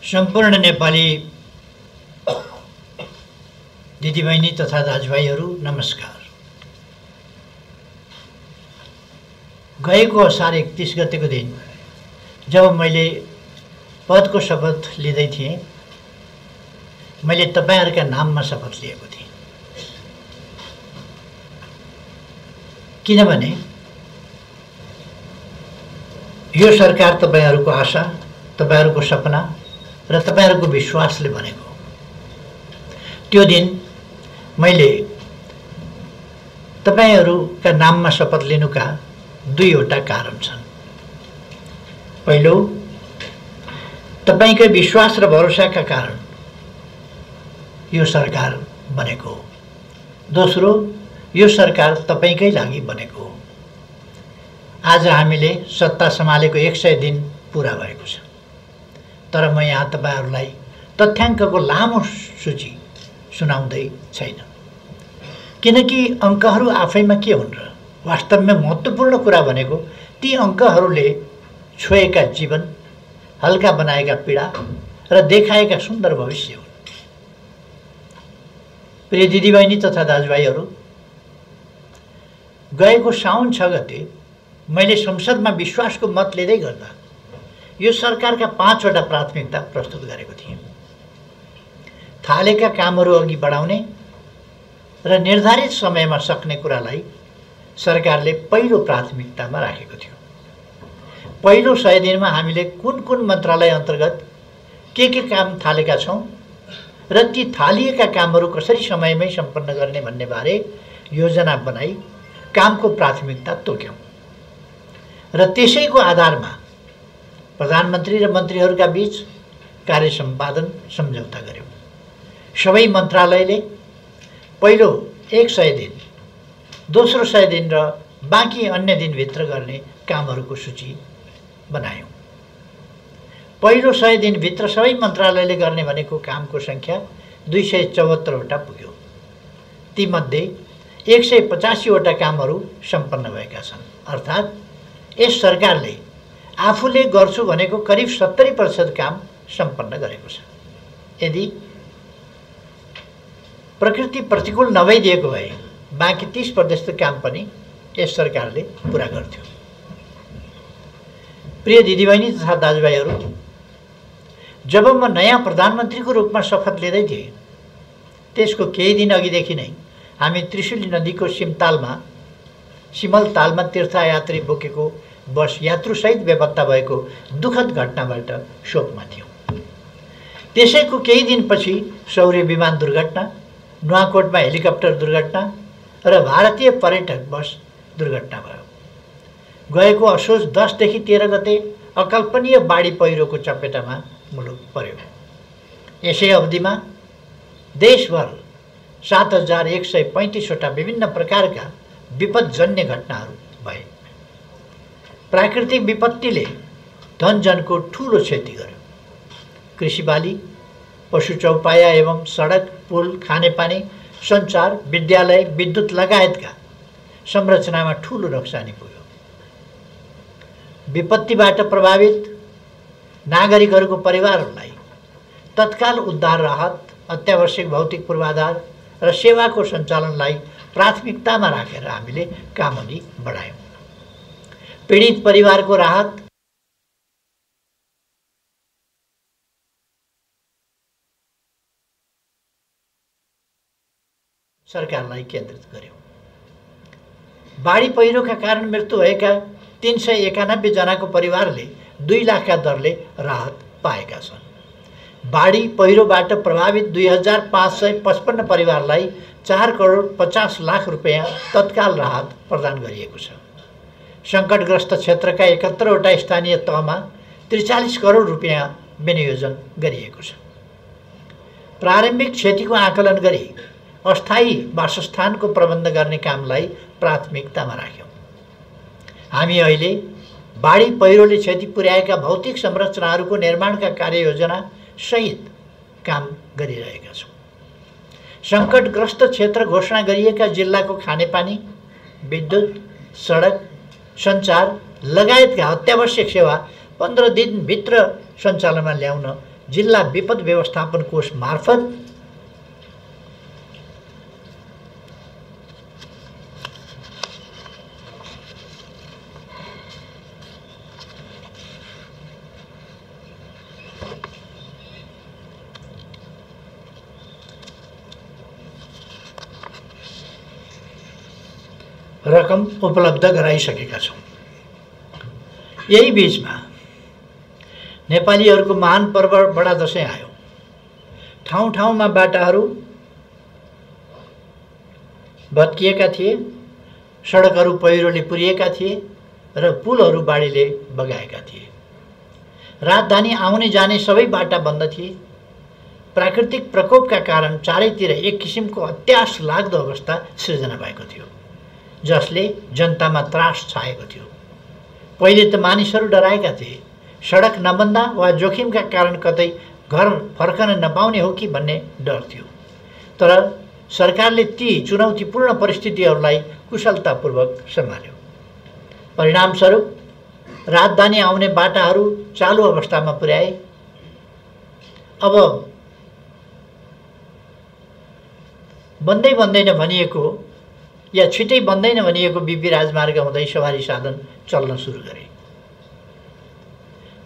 सम्पूर्ण नेपाली दिदीबहिनी तथा दाजुभाइहरू नमस्कार। गएको असार 31 गतेको दिन जब मैले पदको शपथ लिँदै थिएँ, मैले तपाईहरुका नाममा शपथ लिएको थिएँ। किनभने यो सरकार तपाईहरुको आशा, तपाईहरुको सपना र तपाईहरुको विश्वासले बनेको। त्यो दिन मैले तपाईहरुका नाममा शपथ लिनुका दुईवटा कारण छन्। पहिलो, तपाईकै विश्वास र भरोसाका कारण यो सरकार बनेको हो। दोस्रो, यो सरकार तपाईकै लागि बनेको हो। आज हामीले सत्ता सम्हालेको 100 दिन पूरा भएको छ, तर म यहाँ तपाईहरुलाई तथ्याङ्कको लामो सूची सुनाउँदै छैन, किनकि अंकहरू आफैमा के हुन् र वास्तवमा महत्त्वपूर्ण कुरा भनेको ती अंकहरूले छोएका जीवन, हल्का बनाएका पीडा र देखाएका सुन्दर भविष्य हुन्। प्रिय दिदीबहिनी तथा दाजुभाइहरू, गएको साउन 6 गते मैले संसदमा विश्वासको मत लिँदै गर्दा यो सरकारका 5 वटा प्राथमिकता प्रस्तुत गरेको थिएँ। थालेका कामहरू अघि बढाउने र निर्धारित समयमा सक्ने कुरालाई सरकारले पहिलो प्राथमिकतामा राखेको थियो। पहिलो 100 दिनमा हामीले कुन मन्त्रालय अन्तर्गत के काम थालेका छौं र ती थालिएका कामहरू कसरी समयमै सम्पन्न गर्ने भन्ने बारे योजना बनाई कामको प्राथमिकता तोक्यौं र त्यसैको आधारमा प्रधानमन्त्री र मन्त्रीहरूका बीच कार्य सम्पादन सम्झौता गर्यौं। सबै मन्त्रालयले पहिलो 100 दिन, दोस्रो 100 दिन र बाँकी अन्य दिनभित्र गर्ने कामहरूको सूची बनायौं। पहिलो 100 दिनभित्र सबै मन्त्रालयले गर्ने भनेको कामको संख्या 274 वटा पुग्यो। तीमध्ये 185 वटा कामहरू सम्पन्न भएका छन्। अर्थात् यस सरकारले आफूले गर्छु भनेको करिब 70% काम सम्पन्न गरेको छ। यदि प्रकृति प्रतिकूल नभइदिएको भए बाँकी 30% काम पनि यस सरकारले पूरा गर्थ्यो। प्रिय दिदीबहिनी तथा दाजुभाइहरू, जब म नयाँ प्रधानमन्त्रीको रूपमा शपथ लिँदै थिएँ, त्यसको केही दिन अघिदेखि नै हामी त्रिशुली नदीको सिमलतालमा तीर्थयात्री बोकेको बस यात्रुसहित बेपत्ता भएको दुःखद घटनाबाट शोकमा थियौँ। त्यसैको केही दिनपछि सौर्य विमान दुर्घटना, नुवाकोटमा हेलिकप्टर दुर्घटना र भारतीय पर्यटक बस दुर्घटना भयो। गएको असोज 10 देखि 13 गते अकल्पनीय बाढी पहिरोको चपेटामा मुलुक पर्यो। यसै अवधिमा देशभर 7135 वटा विभिन्न प्रकारका विपदजन्य घटनाहरू भए। प्राकृतिक विपत्तिले धनजनको ठूलो क्षति गर्यो। कृषिबाली, पशु चौपाया एवं सडक, पुल, खानेपानी, सञ्चार, विद्यालय, विद्युत लगायतका संरचनामा ठूलो नोक्सानी पुग्यो। विपत्तिबाट प्रभावित नागरिकहरूको परिवारहरूलाई तत्काल उद्धार, राहत, अत्यावश्यक भौतिक पूर्वाधार र सेवाको सञ्चालनलाई प्राथमिकतामा राखेर हामीले काम अघि बढायौँ। पीडित परिवारको राहत, सरकारलाई केन्द्रित गर्यौँ। बाढी पहिरोका कारण मृत्यु भएका 391 जनाको परिवारले 2 लाखका दरले राहत पाएका छन्। बाढी पहिरोबाट प्रभावित 2555 परिवारलाई 4 करोड 50 लाख रुपैयाँ तत्काल राहत प्रदान गरिएको छ। संकटग्रस्त क्षेत्रका 71 वटा स्थानीय तहमा 43 करोड रुपैयाँ विनियोजन गरिएको छ। प्रारम्भिक क्षतिको आकलन गरी अस्थायी वासस्थानको प्रबन्ध गर्ने कामलाई प्राथमिकतामा राख्यौँ। हामी अहिले बाढी पहिरोले क्षति पुर्याएका भौतिक संरचनाहरूको निर्माणका कार्ययोजना सहित काम गरिरहेका छौँ। संकटग्रस्त क्षेत्र घोषणा गरिएका जिल्लाको खानेपानी, विद्युत, सडक, सञ्चार लगायतका अत्यावश्यक सेवा 15 दिनभित्र सञ्चालनमा ल्याउन जिल्ला विपद व्यवस्थापन कोष मार्फत रकम उपलब्ध गराइसकेका छौँ। यही बीचमा नेपालीहरूको महान पर्व बडा दशैँ आयो। ठाउँ ठाउँमा बाटाहरू भत्किएका थिए, सडकहरू पहिरोले पुरिएका थिए र पुलहरू बाढीले बगाएका थिए। राजधानी आउने जाने सबै बाटा बन्द थिए। प्राकृतिक प्रकोपका कारण चारैतिर एक किसिमको अत्यास लाग्दो अवस्था सृजना भएको थियो, जसले जनतामा त्रास छाएको थियो। पहिले त मानिसहरू डराएका थिए, सडक नबन्दा वा जोखिमका कारण कतै घर फर्कन नपाउने हो कि भन्ने डर थियो। तर सरकारले ती चुनौतीपूर्ण परिस्थितिहरूलाई कुशलतापूर्वक सम्हाल्यो। परिणामस्वरूप राजधानी आउने बाटाहरू चालु अवस्थामा पुर्याए। अब बन्दैन भनिएको या छिटै बन्दैन भनिएको बिपी राजमार्ग हुँदै सवारी साधन चल्न सुरु गरे।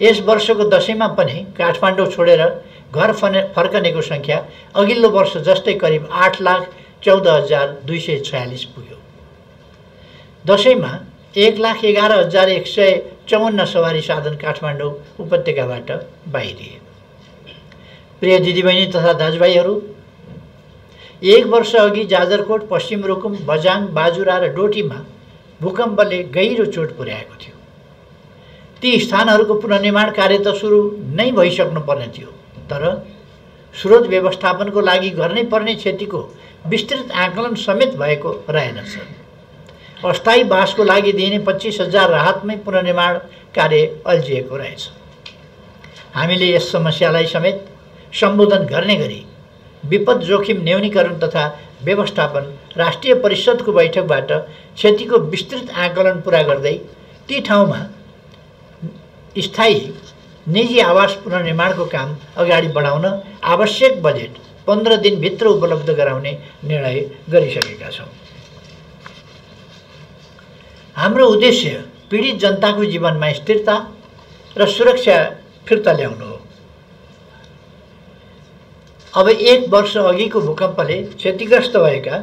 यस वर्षको दशैँमा पनि काठमाडौँ छोडेर घर फर्कनेको सङ्ख्या अघिल्लो वर्ष जस्तै करिब 8,14,246 पुग्यो। दशैँमा 1,11,154 सवारी साधन काठमाडौँ उपत्यकाबाट बाहिरिए। प्रिय दिदीबहिनी तथा दाजुभाइहरू, एक वर्ष अघि जाजरकोट, पश्चिम रुकुम, बझाङ, बाजुरा र डोटीमा भूकम्पले गहिरो चोट पुर्याएको थियो। ती स्थानहरूको पुनर्निर्माण कार्य त सुरु नै भइसक्नु पर्ने थियो, तर स्रोत व्यवस्थापनको लागि गर्नै पर्ने क्षतिको विस्तृत आकलन समेत भएको रहेनछ। अस्थायी बासको लागि दिइने 25,000 राहतमै पुनर्निर्माण कार्य अल्झिएको रहेछ। हामीले यस समस्यालाई समेत सम्बोधन गर्ने गरी विपद जोखिम न्यूनीकरण तथा व्यवस्थापन राष्ट्रिय परिषदको बैठकबाट क्षतिको विस्तृत आकलन पुरा गर्दै ती ठाउँमा स्थायी निजी आवास पुनर्निर्माणको काम अगाडि बढाउन आवश्यक बजेट 15 दिनभित्र उपलब्ध गराउने निर्णय गरिसकेका छौँ। हाम्रो उद्देश्य पीडित जनताको जीवनमा स्थिरता र सुरक्षा फिर्ता ल्याउनु हो। अब एक वर्ष अघिको भूकम्पले क्षतिग्रस्त भएका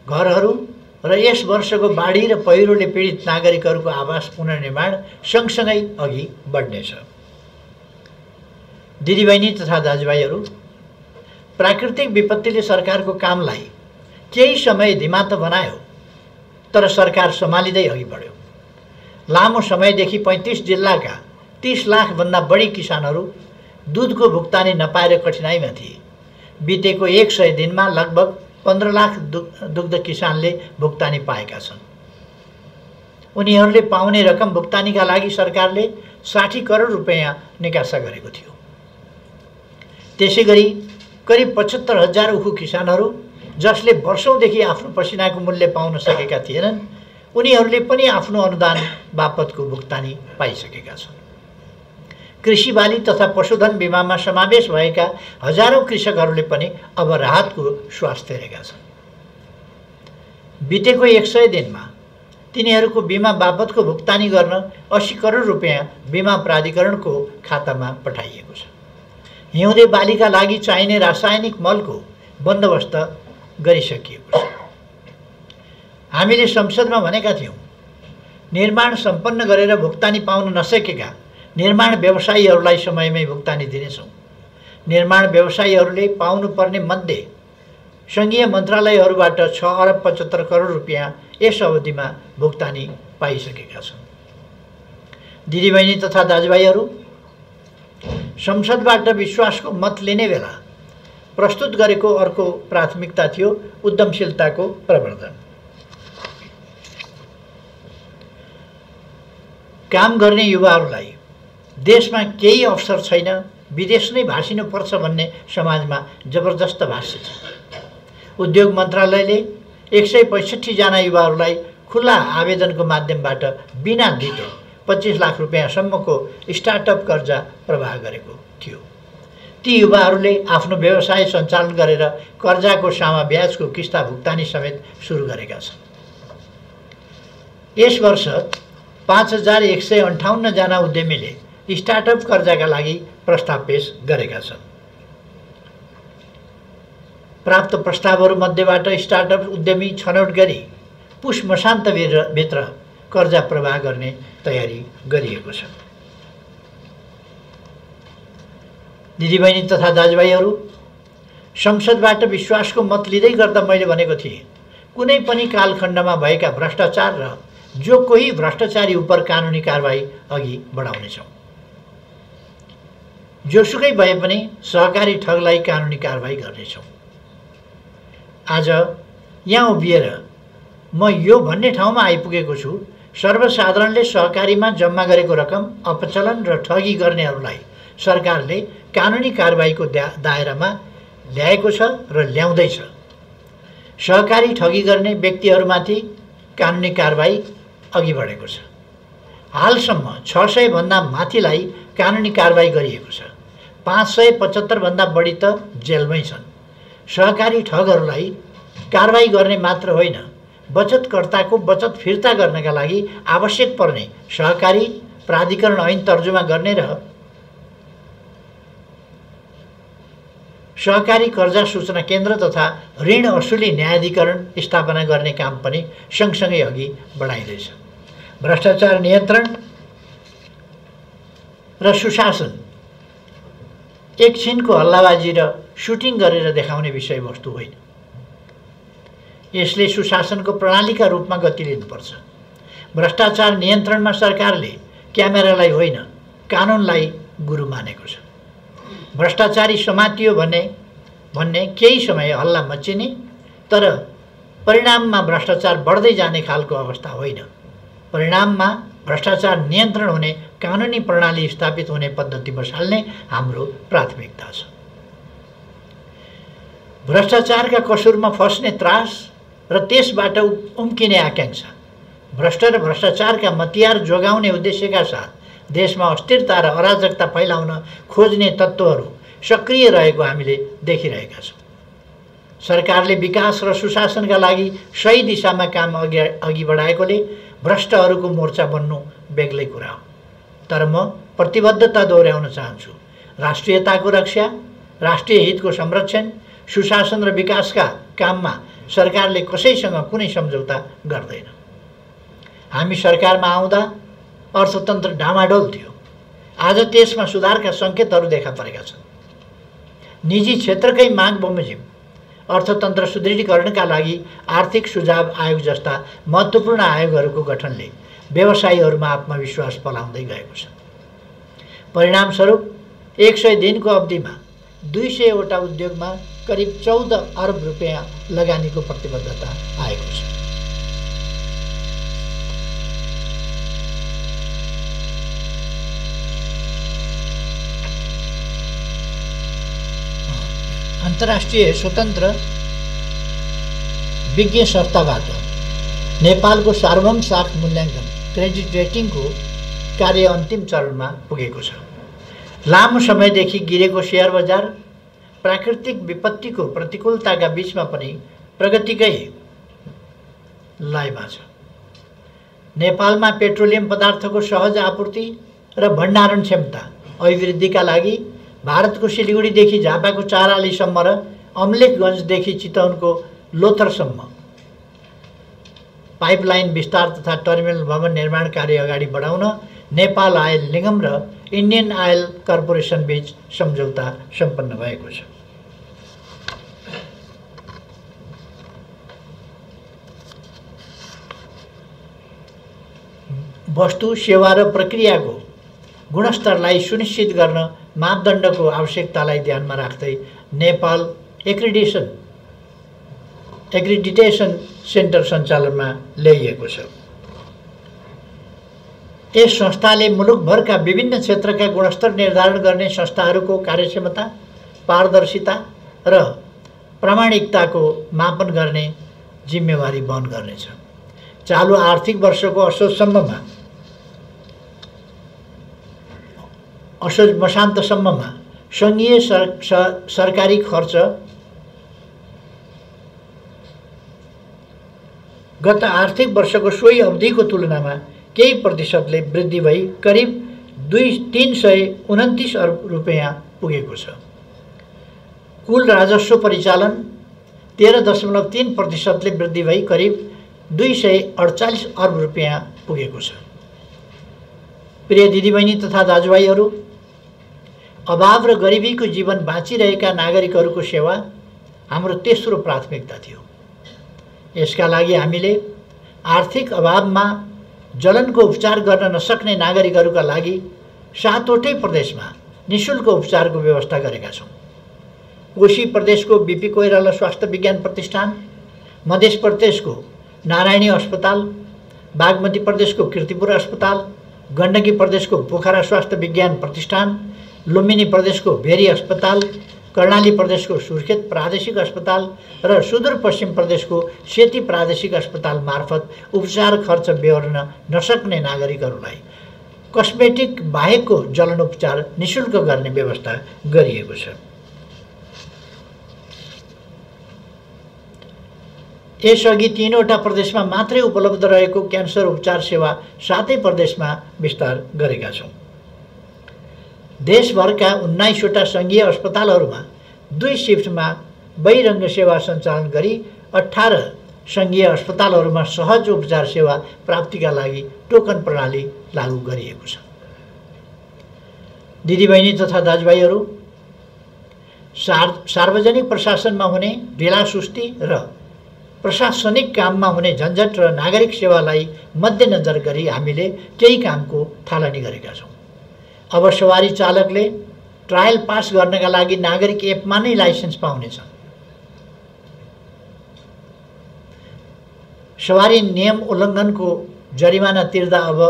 घरहरू र यस वर्षको बाढी र पहिरोले पीडित नागरिकहरूको आवास पुनर्निर्माण सँगसँगै अघि बढ्नेछ। दिदीबहिनी तथा दाजुभाइहरू, प्राकृतिक विपत्तिले सरकारको कामलाई केही समय धिमा त बनायो, तर सरकार सम्हालिँदै अघि बढ्यो। लामो समयदेखि 35 जिल्लाका 30 लाखभन्दा बढी किसानहरू दुधको भुक्तानी नपाएर कठिनाइमा थिए। बितेको 100 दिनमा लगभग 15 लाख दुग्ध किसानले भुक्तानी पाएका छन्। उनीहरूले पाउने रकम भुक्तानीका लागि सरकारले 60 करोड रुपैयाँ निकासा गरेको थियो। त्यसैगरी करिब 75,000 उखु किसानहरू जसले वर्षौंदेखि आफ्नो पसिनाको मूल्य पाउन सकेका थिएनन्, उनीहरूले पनि आफ्नो अनुदान बापतको भुक्तानी पाइसकेका छन्। कृषि बाली तथा पशुधन बीमामा समावेश भएका हजारौं कृषकहरूले पनि अब राहतको श्वास फेरेका छन्। बितेको 100 दिनमा तिनीहरूको बीमा बापतको भुक्तानी गर्न 80 करोड रुपैयाँ बीमा प्राधिकरणको खातामा पठाइएको छ। हिउँदे बालीका लागि चाहिने रासायनिक मलको बन्दोबस्त गरिसकिएको छ। हामीले संसदमा भनेका थियौँ, निर्माण सम्पन्न गरेर भुक्तानी पाउन नसकेका निर्माण व्यवसायीहरूलाई समयमै भुक्तानी दिनेछौँ। निर्माण व्यवसायीहरूले पाउनुपर्ने मध्ये सङ्घीय मन्त्रालयहरूबाट 6 अरब 75 करोड रुपैयाँ यस अवधिमा भुक्तानी पाइसकेका छन्। दिदीबहिनी तथा दाजुभाइहरू, संसदबाट विश्वासको मत लिने बेला प्रस्तुत गरेको अर्को प्राथमिकता थियो उद्यमशीलताको प्रवर्धन। काम गर्ने युवाहरूलाई देशमा केही अवसर छैन, विदेश नै भासिनुपर्छ भन्ने समाजमा जबरजस्त भाष्य छ। उद्योग मन्त्रालयले 165 जना युवाहरूलाई खुला आवेदनको माध्यमबाट बिना धितो 25 लाख रुपियाँसम्मको स्टार्टअप कर्जा प्रवाह गरेको थियो। ती युवाहरूले आफ्नो व्यवसाय सञ्चालन गरेर कर्जाको सामा ब्याजको किस्ता भुक्तानी समेत सुरु गरेका छन्। यस वर्ष 5158 जना उद्यमीले स्टार्टअप कर्जाका लागि प्रस्ताव पेश गरेका छन्। प्राप्त प्रस्तावहरूमध्येबाट स्टार्टअप उद्यमी छनौट गरी पुष मसान्तभित्र कर्जा प्रवाह गर्ने तयारी गरिएको छ। दिदीबहिनी तथा दाजुभाइहरू, संसदबाट विश्वासको मत लिँदै गर्दा मैले भनेको थिएँ, कुनै पनि कालखण्डमा भएका भ्रष्टाचार र जो कोही भ्रष्टाचारी उप कानुनी कारबाही अघि बढाउनेछौँ। जोसुकै भए पनि सहकारी ठगलाई कानुनी कारबाही गर्नेछौँ। आज यहाँ उभिएर म यो भन्ने ठाउँमा आइपुगेको छु, सर्वसाधारणले सहकारीमा जम्मा गरेको रकम अपचलन र ठगी गर्नेहरूलाई सरकारले कानुनी कारबाहीको दायरामा ल्याएको छ र ल्याउँदैछ। सहकारी ठगी गर्ने व्यक्तिहरूमाथि कानुनी कारबाही अघि बढेको छ। हालसम्म 600 भन्दा माथिलाई कानुनी कारबाही गरिएको छ। 575 भन्दा बढी त जेलमै छन्। सहकारी ठगहरूलाई कारबाही गर्ने मात्र होइन, बचतकर्ताको बचत फिर्ता गर्नका लागि आवश्यक पर्ने सहकारी प्राधिकरण ऐन तर्जुमा गर्ने र सहकारी कर्जा सूचना केन्द्र तथा ऋण असुली न्यायाधिकरण स्थापना गर्ने काम पनि सँगसँगै अघि बढाइँदैछ। भ्रष्टाचार नियन्त्रण र सुशासन एकछिनको हल्लाबाजी र सुटिङ गरेर देखाउने विषयवस्तु होइन। यसले सुशासनको प्रणालीका रूपमा गति लिनुपर्छ। भ्रष्टाचार नियन्त्रणमा सरकारले क्यामेरालाई होइन, कानुनलाई गुरु मानेको छ। भ्रष्टाचारी समातियो भन्ने केही समय हल्ला मच्चिने, तर परिणाममा भ्रष्टाचार बढ्दै जाने खालको अवस्था होइन। परिणाममा भ्रष्टाचार नियन्त्रण हुने कानुनी प्रणाली स्थापित हुने पद्धति बसाल्ने हाम्रो प्राथमिकता छ। भ्रष्टाचारका कसुरमा फस्ने त्रास र त्यसबाट उम्किने आकांक्षा, भ्रष्ट र भ्रष्टाचारका मतियार जोगाउने उद्देश्यका साथ देशमा अस्थिरता र अराजकता फैलाउन खोज्ने तत्त्वहरू सक्रिय रहेको हामीले देखिरहेका छौँ। सरकारले विकास र सुशासनका लागि सही दिशामा काम अघि बढाएकोले भ्रष्टहरूको मोर्चा बन्नु बेग्लै कुरा हो। तर म प्रतिबद्धता दोहोऱ्याउन चाहन्छु। राष्ट्रियताको रक्षा, राष्ट्रिय हितको संरक्षण, सुशासन र विकासका काममा सरकारले कसैसँग कुनै सम्झौता गर्दैन। हामी सरकारमा आउँदा अर्थतन्त्र डामाडोल थियो। आज त्यसमा सुधारका सङ्केतहरू देखा परेका छन्। निजी क्षेत्रकै माग बमोजिम अर्थतन्त्र सुदृढीकरणका लागि आर्थिक सुझाव आयोग जस्ता महत्त्वपूर्ण आयोगहरूको गठनले व्यवसायीहरूमा आत्मविश्वास पलाउँदै गएको छ। परिणामस्वरूप 100 दिनको अवधिमा 200 वटा उद्योगमा करिब 14 अर्ब रुपियाँ लगानीको प्रतिबद्धता आएको छ। अन्तर्राष्ट्रिय स्वतन्त्र विज्ञ संस्थाबाट नेपालको सार्वभौम साख मूल्याङ्कन क्रेडिट रेटिङको कार्य अन्तिम चरणमा पुगेको छ। लामो समयदेखि गिरेको शेयर बजार प्राकृतिक विपत्तिको प्रतिकूलताका बीचमा पनि प्रगतिकै लयमा छ। नेपालमा पेट्रोलियम पदार्थको सहज आपूर्ति र भण्डारण क्षमता अभिवृद्धिका लागि भारतको सिलिगुडीदेखि झापाको चारालीसम्म र अम्लेखगञ्जदेखि चितवनको लोथरसम्म पाइपलाइन विस्तार तथा टर्मिनल भवन निर्माण कार्य अगाडि बढाउन नेपाल आयल निगम र इन्डियन आयल कर्पोरेसन बीच सम्झौता सम्पन्न भएको छ। वस्तु, सेवा र प्रक्रियाको गुणस्तरलाई सुनिश्चित गर्न मापदण्डको आवश्यकतालाई ध्यानमा राख्दै नेपाल एक्रिडिटेसन सेन्टर सञ्चालनमा ल्याइएको छ। यस संस्थाले मुलुकभरका विभिन्न क्षेत्रका गुणस्तर निर्धारण गर्ने संस्थाहरूको कार्यक्षमता, पारदर्शिता र प्रामाणिकताको मापन गर्ने जिम्मेवारी वहन गर्नेछ। चालु आर्थिक वर्षको असोजसम्ममा असोज मसान्तसम्ममा सङ्घीय सरकारी खर्च गत आर्थिक वर्षको सोही अवधिको तुलनामा केही प्रतिशतले वृद्धि भई करिब 329 अर्ब रुपियाँ पुगेको छ। कुल राजस्व परिचालन 13.3% वृद्धि भई करिब 248 अर्ब रुपियाँ पुगेको छ। प्रिय दिदीबहिनी तथा दाजुभाइहरू, अभाव र गरिबीको जीवन बाँचिरहेका नागरिकहरूको सेवा हाम्रो तेस्रो प्राथमिकता थियो। यसका लागि हामीले आर्थिक अभावमा जलनको उपचार गर्न नसक्ने नागरिकहरूका लागि 7वटै प्रदेशमा निःशुल्क उपचारको व्यवस्था गरेका छौँ। कोशी प्रदेशको बीपी कोइराला स्वास्थ्य विज्ञान प्रतिष्ठान, मध्य प्रदेशको नारायणी अस्पताल, बागमती प्रदेशको कीर्तिपुर अस्पताल, गण्डकी प्रदेशको पोखरा स्वास्थ्य विज्ञान प्रतिष्ठान, लुम्बिनी प्रदेशको भेरी अस्पताल, कर्णाली प्रदेशको सुर्खेत प्रादेशिक अस्पताल र सुदूरपश्चिम प्रदेशको सेती प्रादेशिक अस्पताल मार्फत उपचार खर्च बेहोर्न नसक्ने नागरिकहरूलाई कस्मेटिक बाहेकको जलनोपचार निःशुल्क गर्ने व्यवस्था गरिएको छ। यसअघि 3वटा प्रदेशमा मात्रै उपलब्ध रहेको क्यान्सर उपचार सेवा 7 प्रदेशमा विस्तार गरेका छौँ। देशभरका 19वटा सङ्घीय अस्पतालहरूमा 2 शिफ्टमा बहिरङ्ग सेवा सञ्चालन गरी 18 सङ्घीय अस्पतालहरूमा सहज उपचार सेवा प्राप्तिका लागि टोकन प्रणाली लागू गरिएको छ। दिदीबहिनी तथा दाजुभाइहरू, सार्वजनिक प्रशासनमा हुने ढिलासुस्ती र प्रशासनिक काममा हुने झन्झट र नागरिक सेवालाई मध्यनजर गरी हामीले केही कामको थालनी गरेका छौँ। अब सवारी चालकले ट्रायल पास गर्नका लागि नागरिक एपमा नै लाइसेन्स पाउनेछ। सवारी नियम उल्लङ्घनको जरिवाना तिर्दा अब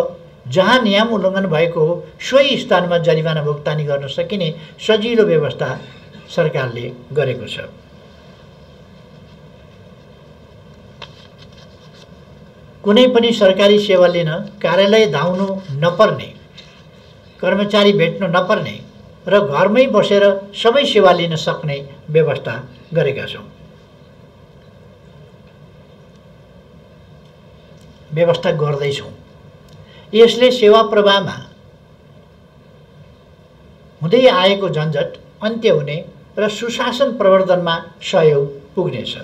जहाँ नियम उल्लङ्घन भएको हो सोही स्थानमा जरिवाना भुक्तानी गर्न सकिने सजिलो व्यवस्था सरकारले गरेको छ। कुनै पनि सरकारी सेवा लिन कार्यालय धाउनु नपर्ने, कर्मचारी भेट्नु नपर्ने र घरमै बसेर सबै सेवा लिन सक्ने व्यवस्था गरेका छौँ। व्यवस्था गर्दैछौँ। यसले सेवा प्रवाहमा हुँदै आएको झन्झट अन्त्य हुने र सुशासन प्रवर्धनमा सहयोग पुग्नेछ।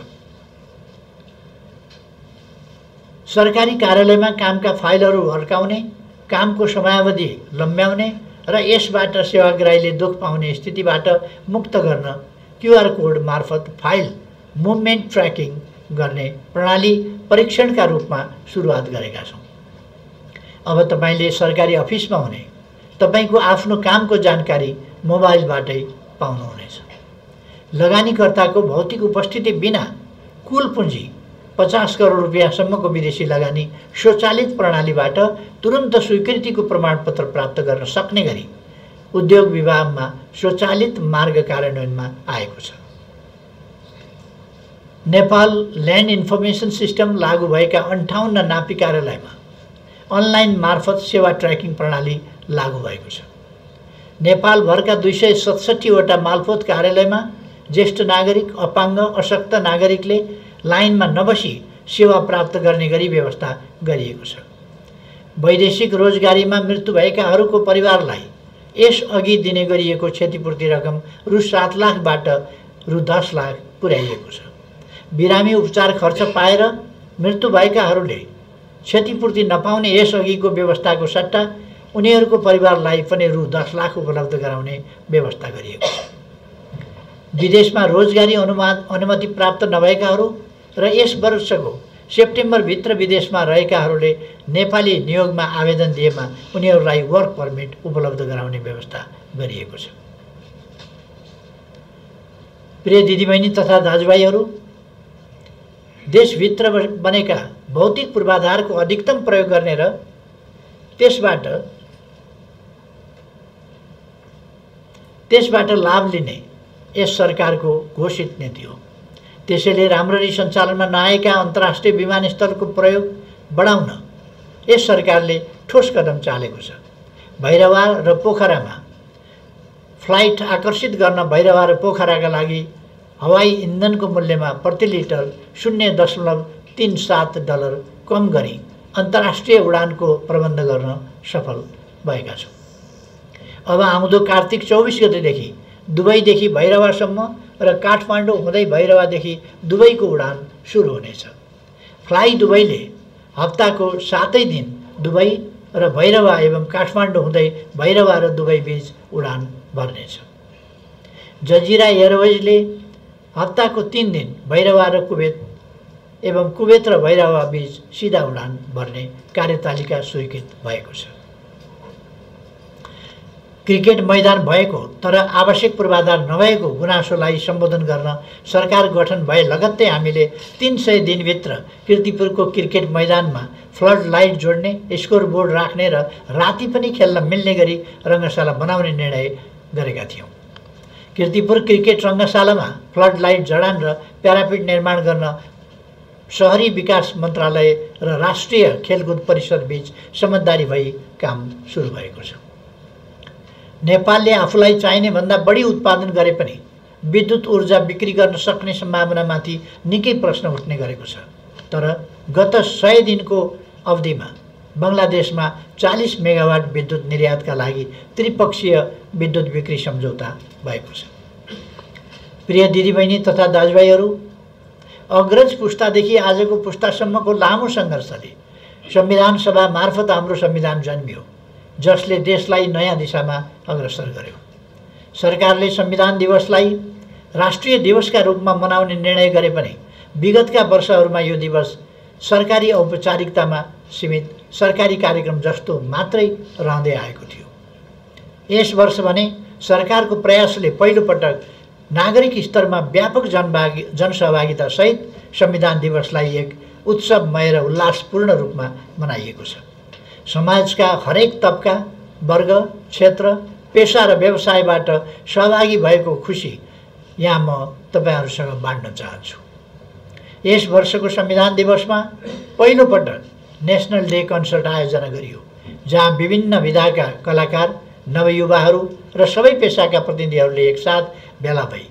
सरकारी कार्यालयमा कामका फाइलहरू अड्काउने, कामको समयावधि लम्ब्याउने र यसबाट सेवाग्राहीले दुख पाउने स्थितिबाट मुक्त गर्न क्युआर कोड मार्फत फाइल मुभमेन्ट ट्र्याकिङ गर्ने प्रणाली परीक्षणका रूपमा सुरुवात गरेका छौँ। अब तपाईले सरकारी अफिसमा हुने तपाईको आफ्नो कामको जानकारी मोबाइलबाटै पाउनुहुनेछ। लगानीकर्ताको भौतिक उपस्थिति बिना कुल पुँजी 50 करोड रुपियाँसम्मको विदेशी लगानी स्वचालित प्रणालीबाट तुरन्त स्वीकृतिको प्रमाणपत्र प्राप्त गर्न सक्ने गरी उद्योग विभागमा स्वचालित मार्ग कार्यान्वयनमा आएको छ। नेपाल ल्यान्ड इन्फर्मेसन सिस्टम लागू भएका 58 नापी कार्यालयमा अनलाइन मार्फत सेवा ट्र्याकिङ प्रणाली लागू भएको छ। नेपालभरका 267वटा मालपोत कार्यालयमा ज्येष्ठ नागरिक, अपाङ्ग, अशक्त नागरिकले लाइनमा नबसी सेवा प्राप्त गर्ने गरी व्यवस्था गरिएको छ। वैदेशिक रोजगारीमा मृत्यु भएकाहरूको परिवारलाई यसअघि दिने गरिएको क्षतिपूर्ति रकम रु 7 लाखबाट रु 10 लाख पुर्याइएको छ। बिरामी उपचार खर्च पाएर मृत्यु भएकाहरूले क्षतिपूर्ति नपाउने यसअघिको व्यवस्थाको सट्टा उनीहरूको परिवारलाई पनि रु 10 लाख उपलब्ध गराउने व्यवस्था गरिएको छ। विदेशमा रोजगारी अनुमति प्राप्त नभएकाहरू र यस वर्षको सेप्टेम्बरभित्र विदेशमा रहेकाहरूले नेपाली नियोगमा आवेदन दिएमा उनीहरूलाई वर्क पर्मिट उपलब्ध गराउने व्यवस्था गरिएको छ। प्रिय दिदीबहिनी तथा दाजुभाइहरू, देशभित्र बनेका भौतिक पूर्वाधारको अधिकतम प्रयोग गर्ने र त्यसबाट लाभ लिने यस सरकारको घोषित नीति हो। त्यसैले राम्ररी सञ्चालनमा नआएका अन्तर्राष्ट्रिय विमानस्थलको प्रयोग बढाउन यस सरकारले ठोस कदम चालेको छ। भैरवा र पोखरामा फ्लाइट आकर्षित गर्न भैरवा र पोखराका लागि हवाई इन्धनको मूल्यमा प्रति लिटर $0.37 कम गरी अन्तर्राष्ट्रिय उडानको प्रबन्ध गर्न सफल भएका छौँ। अब आउँदो कार्तिक 24 गतेदेखि दुबईदेखि भैरवासम्म र काठमाडौँ हुँदै भैरवादेखि दुबईको उडान सुरु हुनेछ। फ्लाइ दुबईले हप्ताको 7 दिन दुबई र भैरवा एवं काठमाडौँ हुँदै भैरवा र दुबई बीच उडान भर्नेछ। जजिरा एयरवेजले हप्ताको 3 दिन भैरवा र कुवेत एवं कुवेत र भैरवा बीच सिधा उडान भर्ने कार्यतालिका स्वीकृत भएको छ। क्रिकेट मैदान भएको तर आवश्यक पूर्वाधार नभएको गुनासोलाई सम्बोधन गर्न सरकार गठन भए लगत्तै हामीले 300 दिनभित्र कीर्तिपुरको क्रिकेट मैदानमा फ्लड लाइट जोड्ने, स्कोर बोर्ड राख्ने र राति पनि खेल्न मिल्ने गरी रङ्गशाला बनाउने निर्णय गरेका थियौँ। कीर्तिपुर क्रिकेट रङ्गशालामा फ्लड लाइट जडान र प्यारापिट निर्माण गर्न शहरी विकास मन्त्रालय र राष्ट्रिय खेलकुद परिषद बीच समझदारी भई काम सुरु भएको छ। नेपालले आफूलाई चाहिने भन्दा बढी उत्पादन गरे पनि विद्युत ऊर्जा बिक्री गर्न सक्ने सम्भावनामाथि निकै प्रश्न उठ्ने गरेको छ। तर गत 100 दिनको अवधिमा बङ्गलादेशमा 40 मेगावाट विद्युत निर्यातका लागि त्रिपक्षीय विद्युत बिक्री सम्झौता भएको छ। प्रिय दिदीबहिनी तथा दाजुभाइहरू, अग्रज पुस्तादेखि आजको पुस्तासम्मको लामो सङ्घर्षले संविधान सभा मार्फत हाम्रो संविधान जन्मियो, जसले देशलाई नयाँ दिशामा अग्रसर गर्यो। सरकारले संविधान दिवसलाई राष्ट्रिय दिवसका रूपमा मनाउने निर्णय गरे पनि विगतका वर्षहरूमा यो दिवस सरकारी औपचारिकतामा सीमित सरकारी कार्यक्रम जस्तो मात्रै रहँदै आएको थियो। यस वर्ष भने सरकारको प्रयासले पहिलोपटक नागरिक स्तरमा व्यापक जनसहभागिता सहित संविधान दिवसलाई एक उत्सवमय र उल्लासपूर्ण रूपमा मनाइएको छ। समाजका हरेक तबका, वर्ग, क्षेत्र, पेशा र व्यवसायबाट सहभागी भएको खुसी यहाँ म तपाईहरुसँग बाँड्न चाहन्छु। यस वर्षको संविधान दिवसमा पहिलोपटक नेशनल डे कन्सर्ट आयोजना गरियो, जहाँ विभिन्न विधाका कलाकार, नवयुवाहरू र सबै पेशाका प्रतिनिधिहरूले एकसाथ भेला भई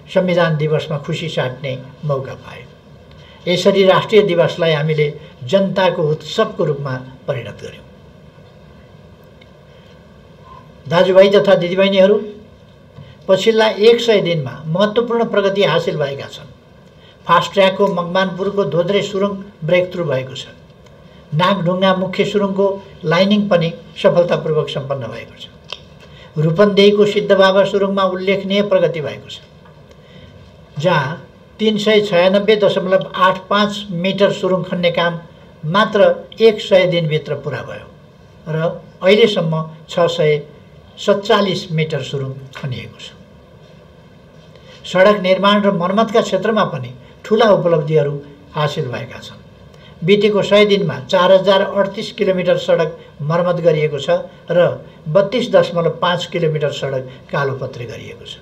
संविधान दिवसमा खुसी साट्ने मौका पाए। यसरी राष्ट्रिय दिवसलाई हामीले जनताको उत्सवको रूपमा परिणत गर्यौं। दाजुभाइ तथा दिदीबहिनीहरू, पछिल्ला 100 दिनमा महत्त्वपूर्ण प्रगति हासिल भएका छन्। फास्ट ट्र्याकको मकवानपुरको धोद्रे सुरुङ ब्रेक थ्रु भएको छ। नागढुङ्गा मुख्य सुरुङको लाइनिङ पनि सफलतापूर्वक सम्पन्न भएको छ। रूपन्देहीको सिद्धबाबा सुरुङमा उल्लेखनीय प्रगति भएको छ, जहाँ 396.85 मिटर सुरुङ खन्ने काम मात्र 100 दिनभित्र पुरा भयो र अहिलेसम्म 647 मिटर सुरुङ खनिएको छ। सडक निर्माण र मर्मतका क्षेत्रमा पनि ठूला उपलब्धिहरू हासिल भएका छन्। बितेको 100 दिनमा 4038 किलोमिटर सडक मर्मत गरिएको छ र 32.5 किलोमिटर सडक कालोपत्रे गरिएको छ,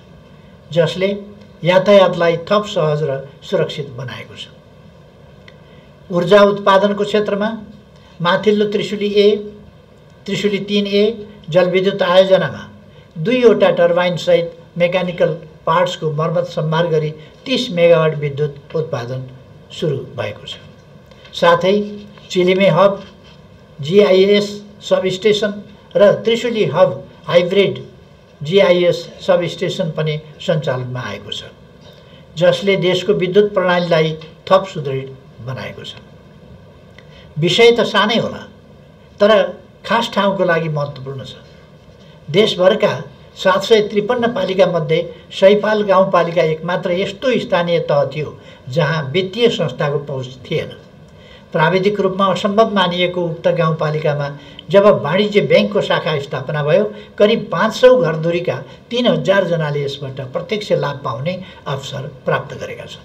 जसले यातायातलाई थप सहज र सुरक्षित बनाएको छ। ऊर्जा उत्पादनको क्षेत्रमा माथिल्लो त्रिशुली ए, त्रिशुली 3A जलविद्युत आयोजनामा 2वटा टर्बाइन सहित मेकानिकल पार्ट्सको मर्मत सम्भार गरी 30 मेगावाट विद्युत उत्पादन सुरु भएको छ। साथै चिलिमे हब GIS सब स्टेसन र त्रिशुली हब हाइब्रिड GIS सब स्टेसन पनि सञ्चालनमा आएको छ, जसले देशको विद्युत प्रणालीलाई थप सुदृढ बनाएको छ। विषय त सानै होला, तर खास ठाउँको लागि महत्त्वपूर्ण छ। देशभरका 753 पालिकामध्ये सैपाल गाउँपालिका एकमात्र यस्तो स्थानीय तह थियो जहाँ वित्तीय संस्थाको पहुँच थिएन। प्राविधिक रूपमा असम्भव मानिएको उक्त गाउँपालिकामा जब वाणिज्य बैंकको शाखा स्थापना भयो, करिब 500 घरधुरीका 3000 जनाले यसबाट प्रत्यक्ष लाभ पाउने अवसर प्राप्त गरेका छन्।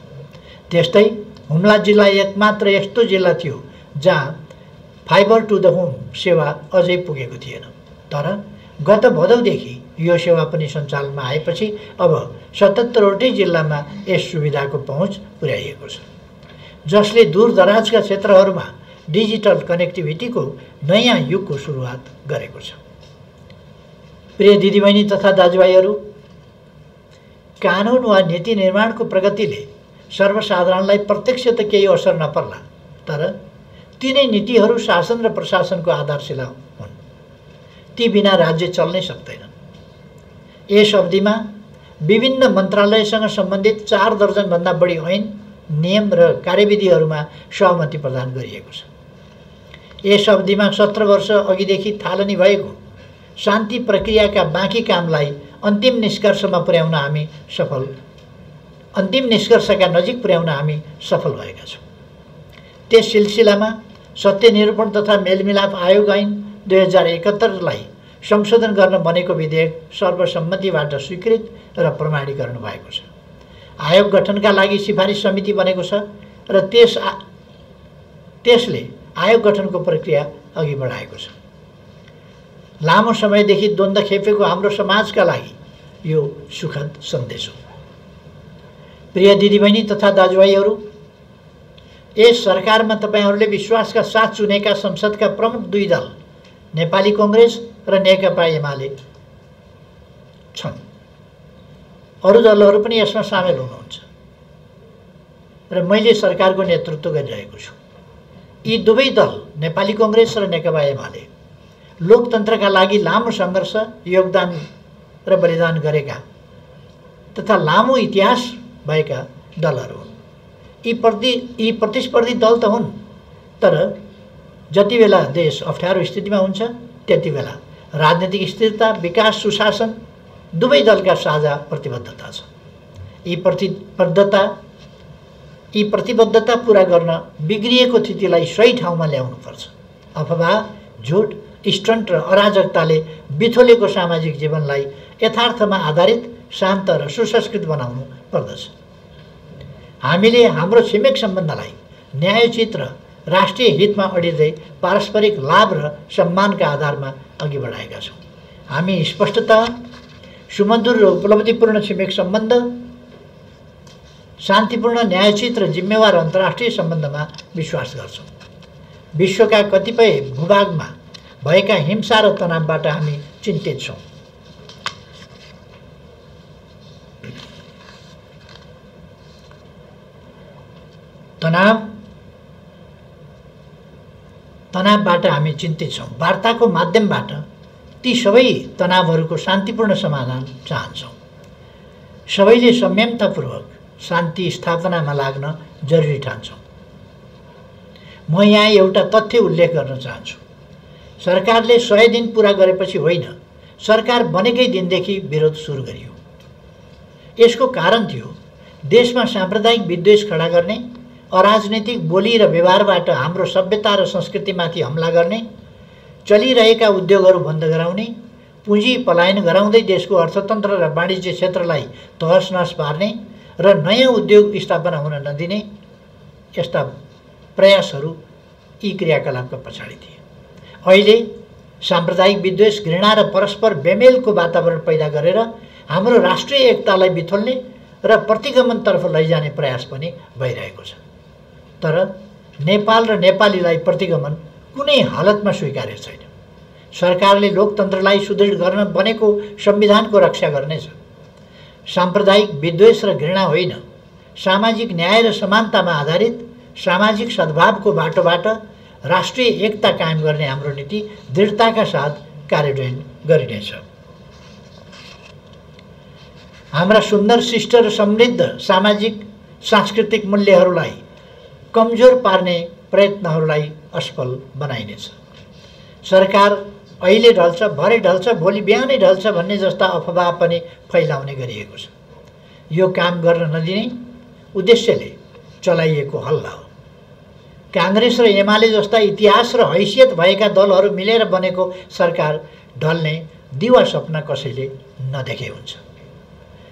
त्यस्तै हुम्ला जिल्ला एकमात्र यस्तो जिल्ला थियो जहाँ फाइबर टु द होम सेवा अझै पुगेको थिएन। तर गत भदौदेखि यो सेवा पनि सञ्चालनमा आएपछि अब 77वटै जिल्लामा यस सुविधाको पहुँच पुर्याइएको छ, जसले दूरदराजका क्षेत्रहरूमा डिजिटल कनेक्टिभिटीको नयाँ युगको सुरुवात गरेको छ। प्रिय दिदीबहिनी तथा दाजुभाइहरू, कानुन वा नीति निर्माणको प्रगतिले सर्वसाधारणलाई प्रत्यक्ष त केही असर नपर्ला, तर तिनै नीतिहरू शासन र प्रशासनको आधारशिला हुन्। ती बिना राज्य चल्नै सक्दैन। यस अवधिमा विभिन्न मन्त्रालयसँग सम्बन्धित 4 दर्जनभन्दा बढी ऐन, नियम र कार्यविधिहरूमा सहमति प्रदान गरिएको छ। यस अवधिमा 17 वर्ष अघिदेखि थालनी भएको शान्ति प्रक्रियाका बाँकी कामलाई अन्तिम निष्कर्षका नजिक पुर्याउन हामी सफल भएका छौँ। त्यस सिलसिलामा सत्य निरूपण तथा मेलमिलाप आयोग ऐन 2071लाई संशोधन गर्न बनेको विधेयक सर्वसम्मतिबाट स्वीकृत र प्रमाणीकरण भएको छ। आयोग गठनका लागि सिफारिस समिति बनेको छ र त्यसले आयोग गठनको प्रक्रिया अघि बढाएको छ। लामो समयदेखि द्वन्द्व खेपेको हाम्रो समाजका लागि यो सुखद सन्देश हो। प्रिय दिदीबहिनी तथा दाजुभाइहरू, यस सरकारमा तपाईहरूले विश्वासका साथ चुनेका संसदका प्रमुख 2 दल नेपाली कांग्रेस र नेकपा एमाले छन्। अरू दलहरू पनि यसमा सामेल हुनुहुन्छ र मैले सरकारको नेतृत्व गरिरहेको छु। यी दुवै दल नेपाली कांग्रेस र नेकपा एमाले लोकतन्त्रका लागि लामो सङ्घर्ष, योगदान र बलिदान गरेका तथा लामो इतिहास भएका दलहरू हुन्। यी प्रतिस्पर्धी दल त हुन्, तर जति बेला देश अप्ठ्यारो स्थितिमा हुन्छ त्यति बेला राजनीतिक स्थिरता, विकास, सुशासन दुवै दलका साझा प्रतिबद्धता छ। यी प्रतिबद्धता पूरा गर्न बिग्रिएको स्थितिलाई सही ठाउँमा ल्याउनुपर्छ। अफवाह, झुट, स्टन्ट र अराजकताले बिथोलेको सामाजिक जीवनलाई यथार्थमा आधारित, शान्त र सुसंस्कृत बनाउनु पर्दछ। हामीले हाम्रो छिमेक सम्बन्धलाई न्यायोचित र राष्ट्रिय हितमा अडिँदै पारस्परिक लाभ र सम्मानका आधारमा अघि बढाएका छौँ। हामी स्पष्टता, सुमधुर र उपलब्धिपूर्ण छिमेक सम्बन्ध, शान्तिपूर्ण, न्यायोचित र जिम्मेवार अन्तर्राष्ट्रिय सम्बन्धमा विश्वास गर्छौँ। विश्वका कतिपय भूभागमा भएका हिंसा र तनावबाट हामी चिन्तित छौँ। तनावबाट हामी चिन्तित छौँ। वार्ताको माध्यमबाट ती सबै तनावहरूको शान्तिपूर्ण समाधान चाहन्छौँ। सबैले संयमतापूर्वक शान्ति स्थापनामा लाग्न जरुरी ठान्छौँ। म यहाँ एउटा तथ्य उल्लेख गर्न चाहन्छु। सरकारले 100 दिन पूरा गरेपछि होइन, सरकार बनेकै दिनदेखि विरोध सुरु गरियो। यसको कारण थियो देशमा साम्प्रदायिक विद्वेष खडा गर्ने, अराजनैतिक बोली र व्यवहारबाट हाम्रो सभ्यता र संस्कृतिमाथि हमला गर्ने, चलिरहेका उद्योगहरू बन्द गराउने, पुँजी पलायन गराउँदै देशको अर्थतन्त्र र वाणिज्य क्षेत्रलाई तहस-नहस पार्ने र नयाँ उद्योग स्थापना हुन नदिने यस्ता प्रयासहरू यी क्रियाकलापका पछाडि थिए। अहिले साम्प्रदायिक विद्वेष, घृणा र परस्पर बेमेलको वातावरण पैदा गरेर हाम्रो राष्ट्रिय एकतालाई बिथोल्ने र प्रतिगमनतर्फ लैजाने प्रयास पनि भइरहेको छ। तर नेपाल र नेपालीलाई प्रतिगमन कुनै हालतमा स्वीकार्य छैन। सरकारले लोकतन्त्रलाई सुदृढ गर्न बनेको संविधानको रक्षा गर्नेछ। साम्प्रदायिक विद्वेष र घृणा होइन, सामाजिक न्याय र समानतामा आधारित सामाजिक सद्भावको बाटोबाट राष्ट्रिय एकता कायम गर्ने हाम्रो नीति दृढताका साथ कार्यान्वयन गरिनेछ। हाम्रा सुन्दर, शिष्ट र समृद्ध सामाजिक सांस्कृतिक मूल्यहरूलाई कमजोर पार्ने प्रयत्नहरूलाई असफल बनाइनेछ। सरकार अहिले ढल्छ, भरे ढल्छ, भोलि बिहानै ढल्छ भन्ने जस्ता अफवाह पनि फैलाउने गरिएको छ। यो काम गर्न नदिने उद्देश्यले चलाइएको हल्ला हो। कांग्रेस र एमाले जस्ता इतिहास र हैसियत भएका दलहरू मिलेर बनेको सरकार ढल्ने दिवा सपना कसैले नदेखे हुन्छ।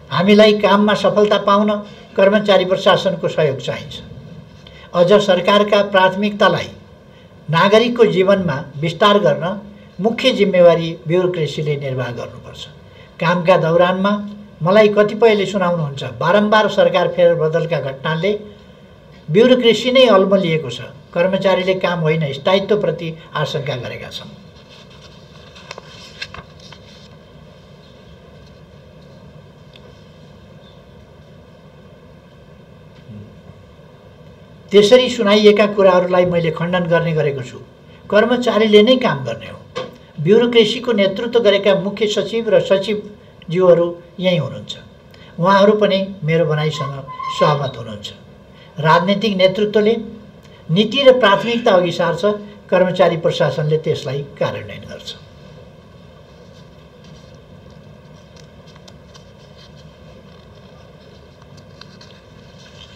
हामीलाई काममा सफलता पाउन कर्मचारी प्रशासनको सहयोग चाहिन्छ। अझ सरकारका प्राथमिकतालाई नागरिकको जीवनमा विस्तार गर्न मुख्य जिम्मेवारी ब्युरोक्रेसीले निर्वाह गर्नुपर्छ। कामका दौरानमा मलाई कतिपयले सुनाउनुहुन्छ, बारम्बार सरकार फेरबदलका घटनाले ब्युरोक्रेसी नै अल्मलिएको छ, कर्मचारीले काम होइन स्थायित्वप्रति आशंका गरेका छन्। त्यसरी सुनाइएका कुराहरूलाई मैले खण्डन गर्ने गरेको छु। कर्मचारीले नै काम गर्ने हो। ब्युरोक्रेसीको नेतृत्व गरेका मुख्य सचिव र सचिवज्यूहरू यहीँ हुनुहुन्छ। उहाँहरू पनि मेरो भनाइसँग सहमत हुनुहुन्छ। राजनीतिक नेतृत्वले नीति र प्राथमिकता अघि सार्छ, कर्मचारी प्रशासनले त्यसलाई कार्यान्वयन गर्छ।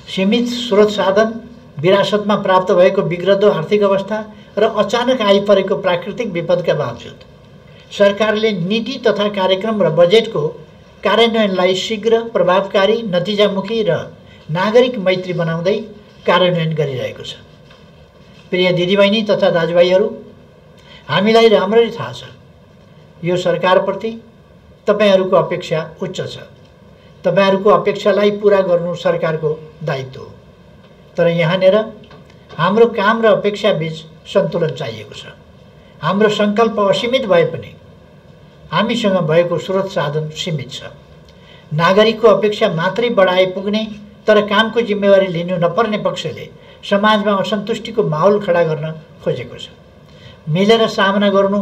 सीमित स्रोत साधन, विरासतमा प्राप्त भएको बिग्रदो आर्थिक अवस्था र अचानक आइपरेको प्राकृतिक विपदका बावजुद सरकारले नीति तथा कार्यक्रम र बजेटको कार्यान्वयनलाई शीघ्र, प्रभावकारी, नतिजामुखी र नागरिक मैत्री बनाउँदै कार्यान्वयन गरिरहेको छ। प्रिय दिदीबहिनी तथा दाजुभाइहरू, हामीलाई राम्ररी थाहा छ यो सरकारप्रति तपाईहरूको अपेक्षा उच्च छ। तपाईहरूको अपेक्षालाई पूरा गर्नु सरकारको दायित्व हो। तर यहाँनिर हाम्रो काम र अपेक्षा बीच सन्तुलन चाहिएको छ। हाम्रो सङ्कल्प असीमित भए पनि हामीसँग भएको स्रोत साधन सीमित छ। नागरिकको अपेक्षा मात्रै बढाए पुग्ने तर कामको जिम्मेवारी लिनु नपर्ने पक्षले समाजमा असन्तुष्टिको माहौल खडा गर्न खोजेको छ। मिलेर सामना गर्नु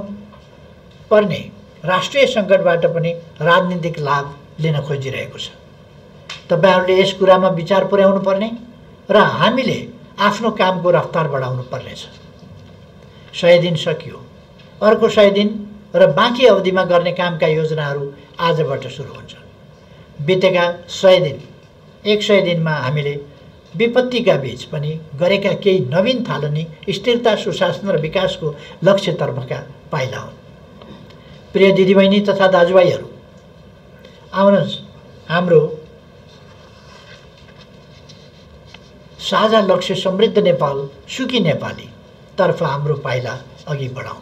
पर्ने राष्ट्रिय सङ्कटबाट पनि राजनीतिक लाभ लिन खोजिरहेको छ। तपाईहरूले यस कुरामा विचार पुर्याउनु पर्ने र हामीले आफ्नो कामको रफ्तार बढाउनु पर्नेछ। 100 दिन सकियो, अर्को 100 दिन र बाँकी अवधिमा गर्ने कामका योजनाहरू आजबाट सुरु हुन्छन्। बितेका 100 दिन, 100 दिनमा हामीले विपत्तिका बीच पनि गरेका केही नवीन थालनी स्थिरता, सुशासन र विकासको लक्ष्यतर्फका पाइला हुन्। प्रिय दिदीबहिनी तथा दाजुभाइहरू, आउनुहोस् हाम्रो साझा लक्ष्य समृद्ध नेपाल, सुखी नेपाली तर्फ हाम्रो पाइला अघि बढाउँ।